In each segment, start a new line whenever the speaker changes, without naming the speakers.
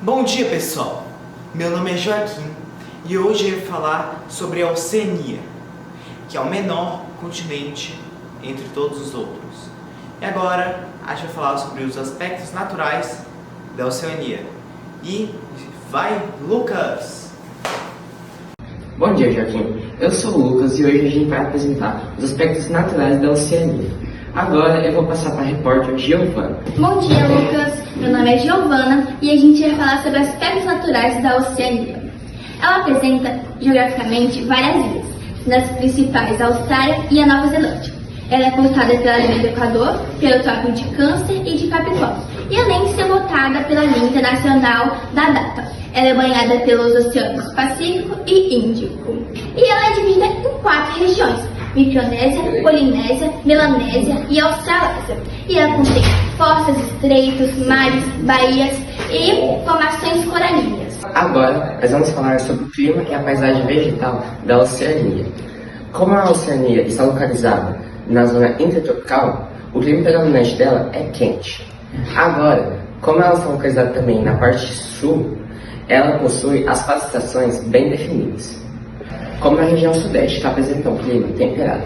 Bom dia, pessoal! Meu nome é Joaquim e hoje eu vou falar sobre a Oceania, que é o menor continente entre todos os outros. E agora a gente vai falar sobre os aspectos naturais da Oceania. E vai, Lucas!
Bom dia, Joaquim. Eu sou o Lucas e hoje a gente vai apresentar os aspectos naturais da Oceania. Agora eu vou passar para a repórter Giovana.
Bom dia, Lucas. Meu nome é Giovana e a gente vai falar sobre aspectos naturais da Oceania. Ela apresenta geograficamente várias ilhas, sendo as principais a Austrália e a Nova Zelândia. Ela é cortada pela linha do Equador, pelo Trópico de Câncer e de Capricórnio, e além de ser lotada pela linha internacional da data. Ela é banhada pelos oceanos Pacífico e Índico. E ela é dividida em 4 regiões: Micronésia, Polinésia, Melanésia e Australásia. E ela contém fossas, estreitos, mares, baías e formações coralinas.
Agora nós vamos falar sobre o clima e a paisagem vegetal da Oceania. Como a Oceania está localizada na zona intertropical, o clima predominante dela é quente. Agora, como ela está localizada também na parte sul, ela possui as 4 estações bem definidas. Como a região sudeste, que apresenta um clima temperado.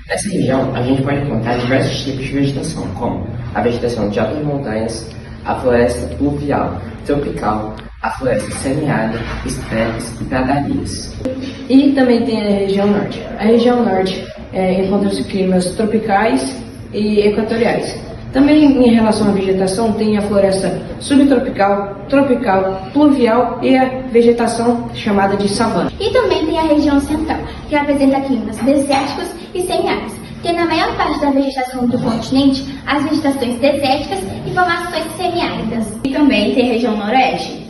Nessa região, a gente pode encontrar diversos tipos de vegetação, como a vegetação de altas montanhas, a floresta pluvial, tropical, a floresta semiárida, estepes e pradarias.
E também tem a região norte. A região norte encontra-se climas tropicais e equatoriais. Também em relação à vegetação tem a floresta subtropical, tropical, pluvial e a vegetação chamada de savana.
E também tem a região central, que apresenta climas desérticos e semiáridos, tendo a maior parte da vegetação do continente as vegetações desérticas e formações semiáridas.
E também tem a região noroeste,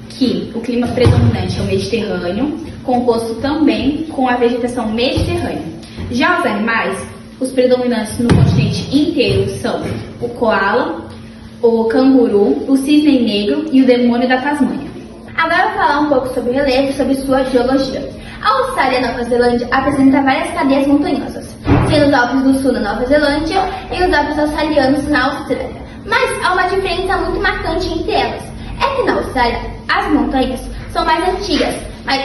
que o clima predominante é o mediterrâneo, composto também com a vegetação mediterrânea. Já os animais, os predominantes no continente inteiro são o koala, o canguru, o cisne negro e o demônio da Tasmânia.
Agora eu vou falar um pouco sobre o relevo e sobre sua geologia. A Austrália e a Nova Zelândia apresentam várias cadeias montanhosas, sendo os Alpes do Sul na Nova Zelândia e os Alpes australianos na Austrália. Mas há uma diferença muito marcante entre elas. É que na Austrália as montanhas são mais antigas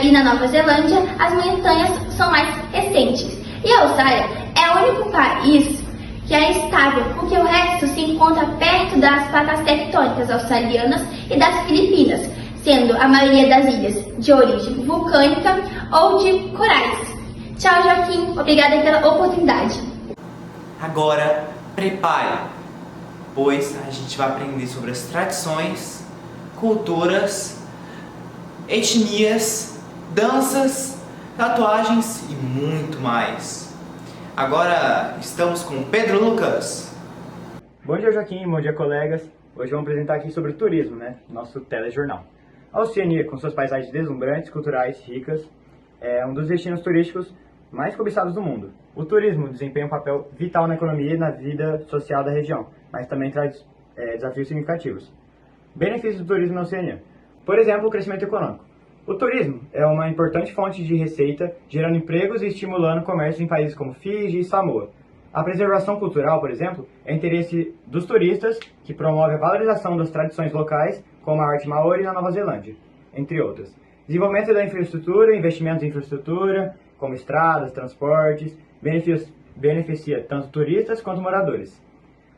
e na Nova Zelândia as montanhas são mais recentes. E a Austrália é o único país que é estável, porque o resto se encontra perto das placas tectônicas australianas e das Filipinas, sendo a maioria das ilhas de origem vulcânica ou de corais. Tchau, Joaquim. Obrigada pela oportunidade.
Agora, prepare, pois a gente vai aprender sobre as tradições, culturas, etnias, danças, tatuagens e muito mais. Agora estamos com Pedro Lucas.
Bom dia, Joaquim. Bom dia, colegas. Hoje vamos apresentar aqui sobre o turismo, nosso telejornal. A Oceania, com suas paisagens deslumbrantes, culturais, ricas, é um dos destinos turísticos mais cobiçados do mundo. O turismo desempenha um papel vital na economia e na vida social da região, mas também traz desafios significativos. Benefícios do turismo na Oceania. Por exemplo, o crescimento econômico. O turismo é uma importante fonte de receita, gerando empregos e estimulando o comércio em países como Fiji e Samoa. A preservação cultural, por exemplo, é interesse dos turistas, que promove a valorização das tradições locais, como a arte maori na Nova Zelândia, entre outras. Desenvolvimento da infraestrutura, investimentos em infraestrutura, como estradas, transportes, beneficia tanto turistas quanto moradores.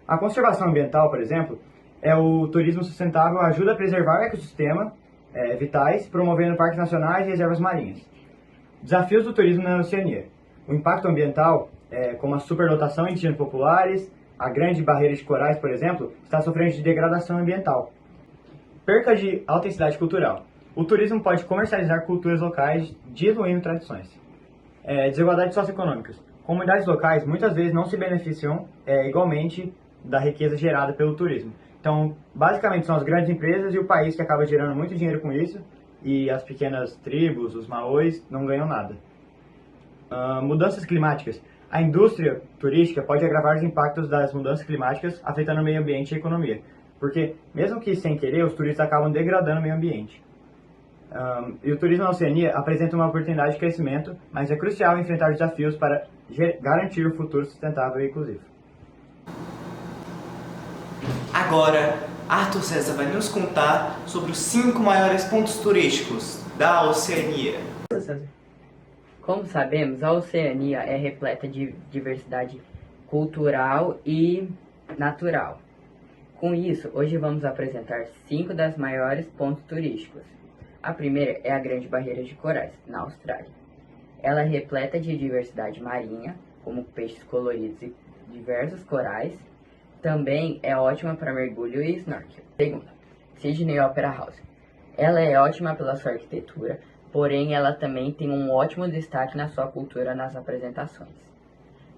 A conservação ambiental, por exemplo, o turismo sustentável ajuda a preservar o ecossistema vitais, promovendo parques nacionais e reservas marinhas. Desafios do turismo na Oceania. O impacto ambiental, como a superlotação em destinos populares, a grande barreira de corais, por exemplo, está sofrendo de degradação ambiental. Perca de autenticidade cultural. O turismo pode comercializar culturas locais, diluindo tradições. Desigualdades socioeconômicas. Comunidades locais muitas vezes não se beneficiam igualmente da riqueza gerada pelo turismo. Então, basicamente, são as grandes empresas e o país que acaba gerando muito dinheiro com isso, e as pequenas tribos, os maoris, não ganham nada. Mudanças climáticas. A indústria turística pode agravar os impactos das mudanças climáticas, afetando o meio ambiente e a economia. Porque, mesmo que sem querer, os turistas acabam degradando o meio ambiente. E o turismo na Oceania apresenta uma oportunidade de crescimento, mas é crucial enfrentar desafios para garantir o futuro sustentável e inclusivo.
Agora, Arthur César vai nos contar sobre os 5 maiores pontos turísticos da Oceania.
Como sabemos, a Oceania é repleta de diversidade cultural e natural. Com isso, hoje vamos apresentar 5 das maiores pontos turísticos. A primeira é a Grande Barreira de Corais, na Austrália. Ela é repleta de diversidade marinha, como peixes coloridos e diversos corais. Também é ótima para mergulho e snorkel. Segunda, Sydney Opera House. Ela é ótima pela sua arquitetura, porém ela também tem um ótimo destaque na sua cultura nas apresentações.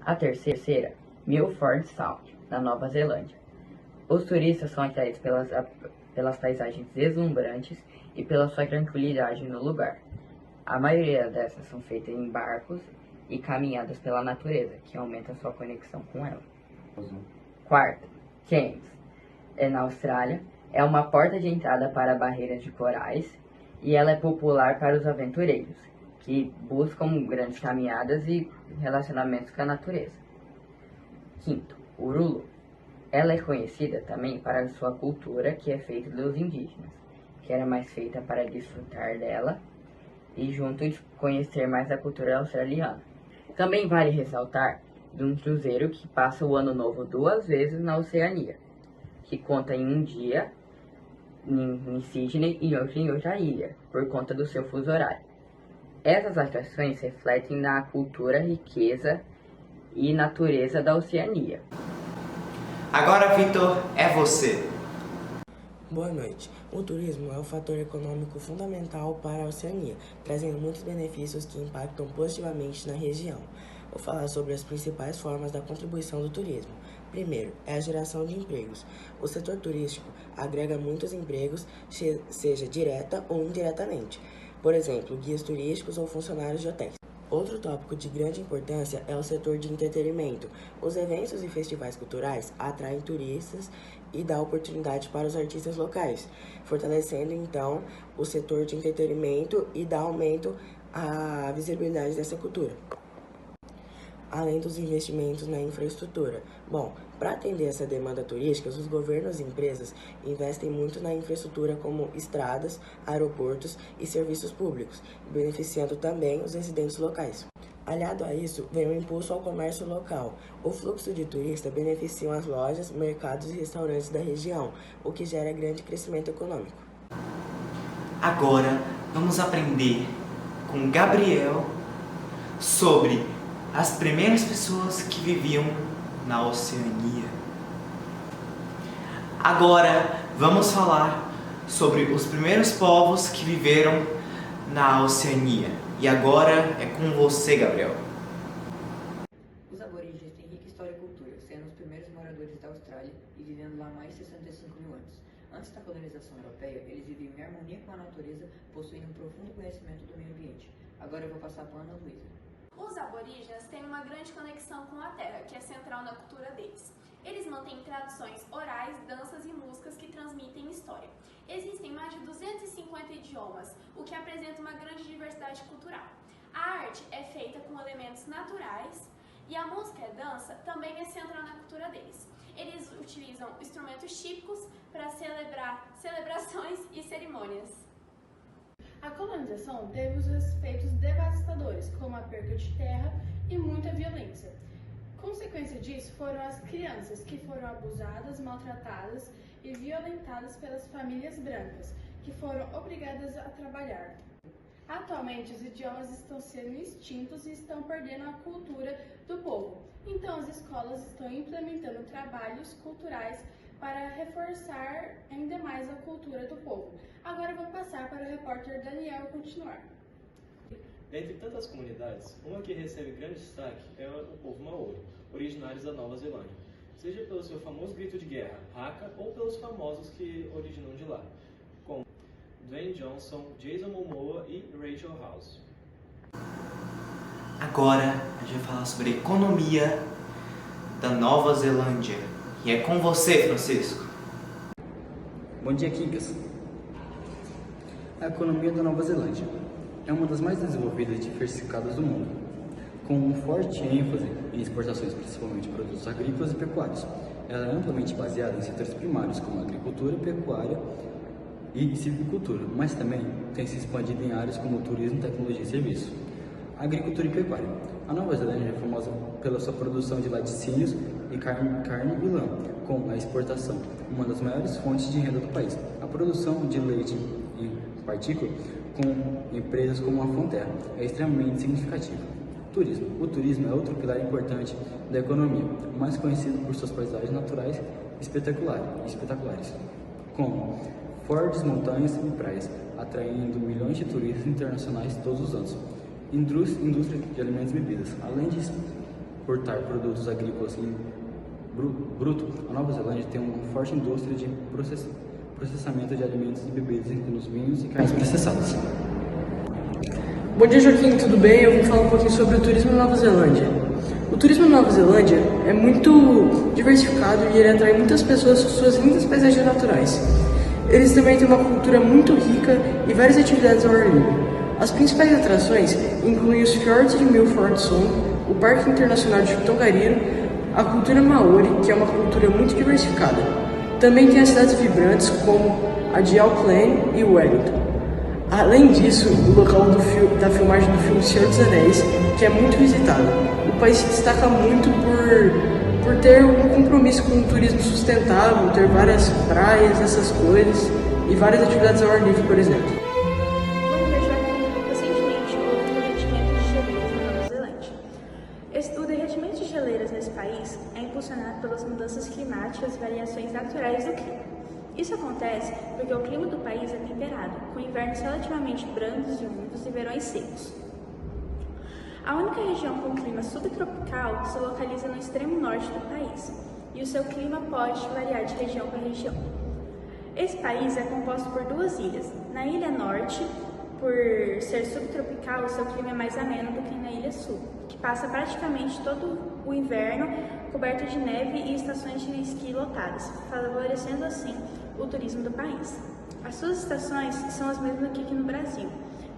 A terceira, Milford Sound, na Nova Zelândia. Os turistas são atraídos pelas paisagens deslumbrantes e pela sua tranquilidade no lugar. A maioria dessas são feitas em barcos e caminhadas pela natureza, que aumenta sua conexão com ela. Quarta, Cairns, na Austrália. É uma porta de entrada para barreiras de corais e ela é popular para os aventureiros, que buscam grandes caminhadas e relacionamentos com a natureza. Quinto, Uluru. Ela é conhecida também para sua cultura, que é feita dos indígenas, que era mais feita para desfrutar dela e juntos conhecer mais a cultura australiana. Também vale ressaltar de um cruzeiro que passa o ano novo 2 vezes na Oceania, que conta em um dia em Sydney e outro em outra ilha, por conta do seu fuso horário. Essas atrações refletem na cultura, riqueza e natureza da Oceania.
Agora, Vitor, é você.
Boa noite. O turismo é um fator econômico fundamental para a Oceania, trazendo muitos benefícios que impactam positivamente na região. Vou falar sobre as principais formas da contribuição do turismo. Primeiro, é a geração de empregos. O setor turístico agrega muitos empregos, seja direta ou indiretamente. Por exemplo, guias turísticos ou funcionários de hotéis. Outro tópico de grande importância é o setor de entretenimento. Os eventos e festivais culturais atraem turistas e dão oportunidade para os artistas locais, fortalecendo então o setor de entretenimento e dá aumento à visibilidade dessa cultura. Além dos investimentos na infraestrutura. Bom, para atender essa demanda turística, os governos e empresas investem muito na infraestrutura como estradas, aeroportos e serviços públicos, beneficiando também os residentes locais. Aliado a isso, vem o impulso ao comércio local. O fluxo de turistas beneficia as lojas, mercados e restaurantes da região, o que gera grande crescimento econômico.
Agora vamos aprender com Gabriel sobre as primeiras pessoas que viviam na Oceania. Agora vamos falar sobre os primeiros povos que viveram na Oceania. E agora é com você, Gabriel.
Os aborígenes têm rica história e cultura, sendo os primeiros moradores da Austrália e vivendo lá há mais de 65 mil anos. Antes da colonização europeia, eles viviam em harmonia com a natureza, possuindo um profundo conhecimento do meio ambiente. Agora eu vou passar para a Ana Luísa.
Os aborígenes têm uma grande conexão com a terra, que é central na cultura deles. Eles mantêm tradições orais, danças e músicas que transmitem história. Existem mais de 250 idiomas, o que apresenta uma grande diversidade cultural. A arte é feita com elementos naturais e a música e dança também é central na cultura deles. Eles utilizam instrumentos típicos para celebrar celebrações e cerimônias.
A colonização teve os efeitos devastadores, como a perda de terra e muita violência. Consequência disso foram as crianças que foram abusadas, maltratadas e violentadas pelas famílias brancas, que foram obrigadas a trabalhar. Atualmente, os idiomas estão sendo extintos e estão perdendo a cultura do povo. Então, as escolas estão implementando trabalhos culturais para reforçar ainda mais a cultura do povo. Agora vou passar para o repórter Daniel continuar.
Dentre tantas comunidades, uma que recebe grande destaque é o povo Maori, originários da Nova Zelândia, seja pelo seu famoso grito de guerra, haka, ou pelos famosos que originam de lá, como Dwayne Johnson, Jason Momoa e Rachel House.
Agora a gente vai falar sobre a economia da Nova Zelândia. E é com você, Francisco.
Bom dia, Kinkas. A economia da Nova Zelândia é uma das mais desenvolvidas e diversificadas do mundo, com um forte ênfase em exportações, principalmente de produtos agrícolas e pecuários, Ela é amplamente baseada em setores primários como agricultura, pecuária e silvicultura, mas também tem se expandido em áreas como turismo, tecnologia e serviços. Agricultura e pecuária. A Nova Zelândia é famosa pela sua produção de laticínios e carne e lã, com a exportação, uma das maiores fontes de renda do país. A produção de leite e partícula, com empresas como a Fonterra, é extremamente significativa. Turismo. O turismo é outro pilar importante da economia, mais conhecido por suas paisagens naturais espetaculares, como fortes montanhas e praias, atraindo milhões de turistas internacionais todos os anos. Indústria de alimentos e bebidas. Além de exportar produtos agrícolas em bruto, a Nova Zelândia tem uma forte indústria de processamento de alimentos e bebidas, incluindo vinhos e carnes processadas.
Bom dia, Joaquim, tudo bem? Eu vou falar um pouquinho sobre o turismo na Nova Zelândia. O turismo na Nova Zelândia é muito diversificado e ele atrai muitas pessoas com suas lindas paisagens naturais. Eles também têm uma cultura muito rica e várias atividades ao ar livre. As principais atrações incluem os fiordes de Milford Sound, o Parque Internacional de Tongariro, a cultura Maori, que é uma cultura muito diversificada. Também tem as cidades vibrantes como a de Auckland e Wellington. Além disso, o local da filmagem do filme Senhor dos Anéis, que é muito visitado. O país se destaca muito por ter um compromisso com o turismo sustentável, ter várias praias, essas coisas, e várias atividades ao ar livre, por exemplo.
Bom dia, Joaquim. Recentemente houve um derretimento de geleiras na Nova Zelândia. O derretimento de geleiras nesse país é impulsionado pelas mudanças climáticas e variações naturais do clima. Isso acontece porque o clima do país é temperado, com invernos relativamente brandos e úmidos e verões secos. A única região com clima subtropical se localiza no extremo norte do país, e o seu clima pode variar de região para região. Esse país é composto por duas ilhas. Na Ilha Norte, por ser subtropical, o seu clima é mais ameno do que na Ilha Sul, que passa praticamente todo o inverno coberto de neve e estações de esqui lotadas, favorecendo assim o turismo do país. As suas estações são as mesmas que aqui no Brasil,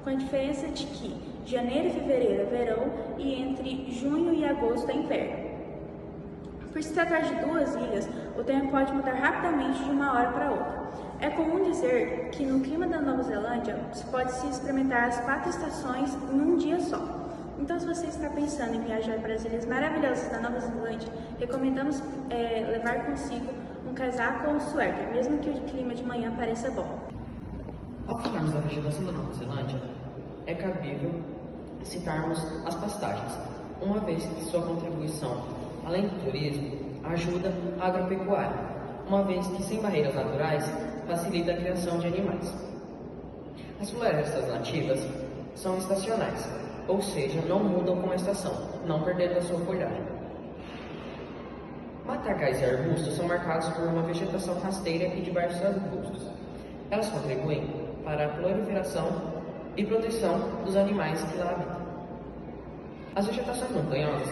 com a diferença de que janeiro e fevereiro é verão e entre junho e agosto é inverno. Por se tratar de duas ilhas, o tempo pode mudar rapidamente de uma hora para outra. É comum dizer que no clima da Nova Zelândia pode-se experimentar as 4 estações num dia só. Então, se você está pensando em viajar para as ilhas maravilhosas da Nova Zelândia, recomendamos levar consigo um casaco ou um suéter, mesmo que o clima de manhã pareça bom.
Ao falarmos da vegetação da Nova Zelândia, é cabível citarmos as pastagens, uma vez que sua contribuição, além do turismo, ajuda a agropecuária, uma vez que sem barreiras naturais facilita a criação de animais. As florestas nativas são estacionais, ou seja, não mudam com a estação, não perdendo a sua folhagem. Matagais e arbustos são marcados por uma vegetação rasteira e diversos arbustos. Elas contribuem para a proliferação e proteção dos animais que lá habitam. As vegetações montanhosas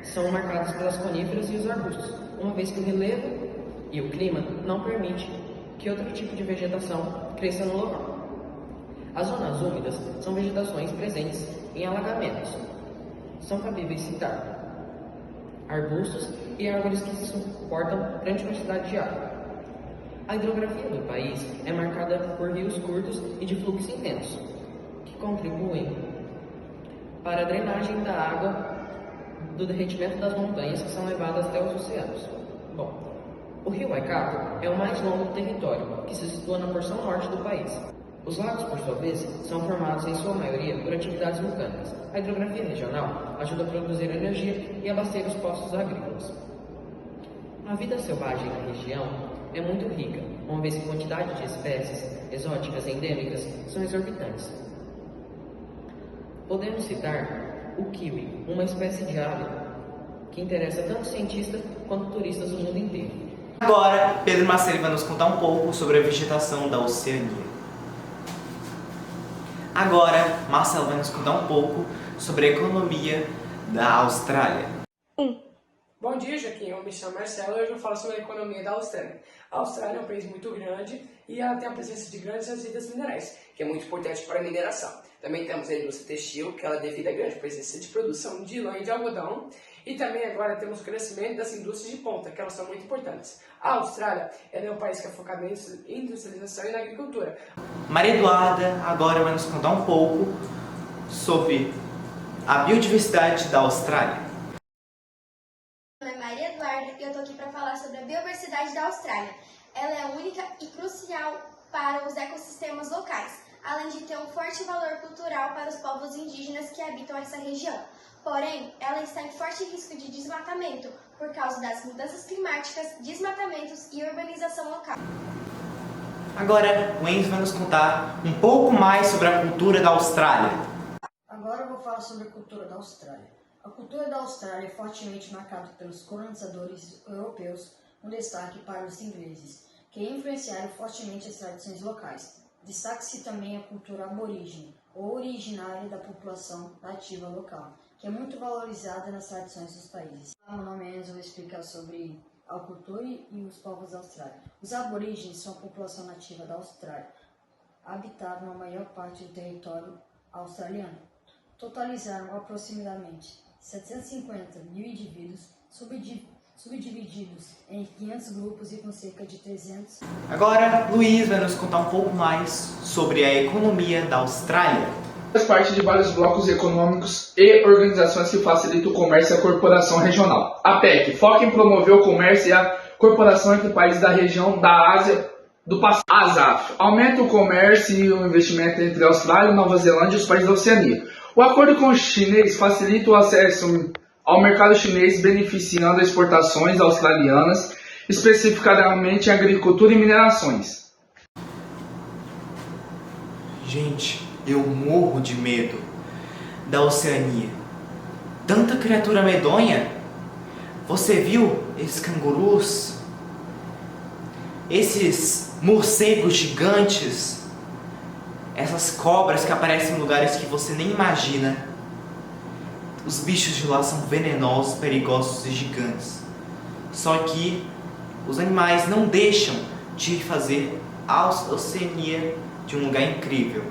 são marcadas pelas coníferas e os arbustos, uma vez que o relevo e o clima não permite que outro tipo de vegetação cresça no local. As zonas úmidas são vegetações presentes em alagamentos. São cabíveis citar arbustos e árvores que suportam grande quantidade de água. A hidrografia do país é marcada por rios curtos e de fluxo intenso, que contribuem para a drenagem da água do derretimento das montanhas que são levadas até os oceanos. Bom, o rio Waikato é o mais longo do território, que se situa na porção norte do país. Os lagos, por sua vez, são formados em sua maioria por atividades vulcânicas. A hidrografia regional ajuda a produzir energia e abastecer os postos agrícolas. A vida selvagem na região é muito rica, uma vez que a quantidade de espécies exóticas e endêmicas são exorbitantes. Podemos citar o kiwi, uma espécie de ave que interessa tanto cientistas quanto turistas do mundo inteiro.
Agora, Pedro Macedo vai nos contar um pouco sobre a vegetação da Oceania. Agora, Marcelo vai nos contar um pouco sobre a economia da Austrália.
Bom dia, Joaquim. Eu me chamo Marcelo e hoje eu falo sobre a economia da Austrália. A Austrália é um país muito grande e ela tem a presença de grandes resíduos minerais, que é muito importante para a mineração. Também temos a indústria textil, que ela devido à grande presença de produção de lã e de algodão, E também agora temos o crescimento das indústrias de ponta, que elas são muito importantes. A Austrália ela é um país que é focado na industrialização e na agricultura.
Maria Eduarda agora vai nos contar um pouco sobre a biodiversidade da Austrália.
Meu nome é Maria Eduarda e eu estou aqui para falar sobre a biodiversidade da Austrália. Ela é única e crucial para os ecossistemas locais, além de ter um forte valor cultural para os povos indígenas que habitam essa região. Porém, ela está em forte risco de desmatamento por causa das mudanças climáticas, desmatamentos e urbanização local.
Agora, o Enzo vai nos contar um pouco mais sobre a cultura da Austrália.
Agora eu vou falar sobre a cultura da Austrália. A cultura da Austrália é fortemente marcada pelos colonizadores europeus, com destaque para os ingleses, que influenciaram fortemente as tradições locais. Destaque-se também a cultura aborígene, ou originária da população nativa local, que é muito valorizada nas tradições dos países. Meu nome é Enzo, eu vou explicar sobre a cultura e os povos da Austrália. Os aborígenes são a população nativa da Austrália, habitavam a maior parte do território australiano. Totalizaram aproximadamente 750 mil indivíduos, subdivididos em 500 grupos e com cerca de 300.
Agora, Luiz vai nos contar um pouco mais sobre a economia da Austrália.
Faz parte de vários blocos econômicos e organizações que facilitam o comércio e a cooperação regional. A PEC foca em promover o comércio e a cooperação entre países da região da Ásia do Pacífico. A ASAF aumenta o comércio e o investimento entre a Austrália, Nova Zelândia e os países da Oceania. O acordo com o chinês facilita o acesso ao mercado chinês, beneficiando as exportações australianas, especificamente em agricultura e minerações.
Gente, eu morro de medo da Oceania. Tanta criatura medonha. Você viu esses cangurus? Esses morcegos gigantes? Essas cobras que aparecem em lugares que você nem imagina. Os bichos de lá são venenosos, perigosos e gigantes. Só que os animais não deixam de fazer a Oceania de um lugar incrível.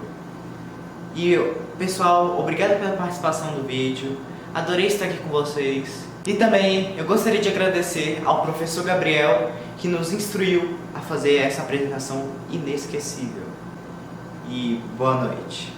E pessoal, obrigado pela participação do vídeo. Adorei estar aqui com vocês. E também eu gostaria de agradecer ao professor Gabriel, que nos instruiu a fazer essa apresentação inesquecível. E boa noite.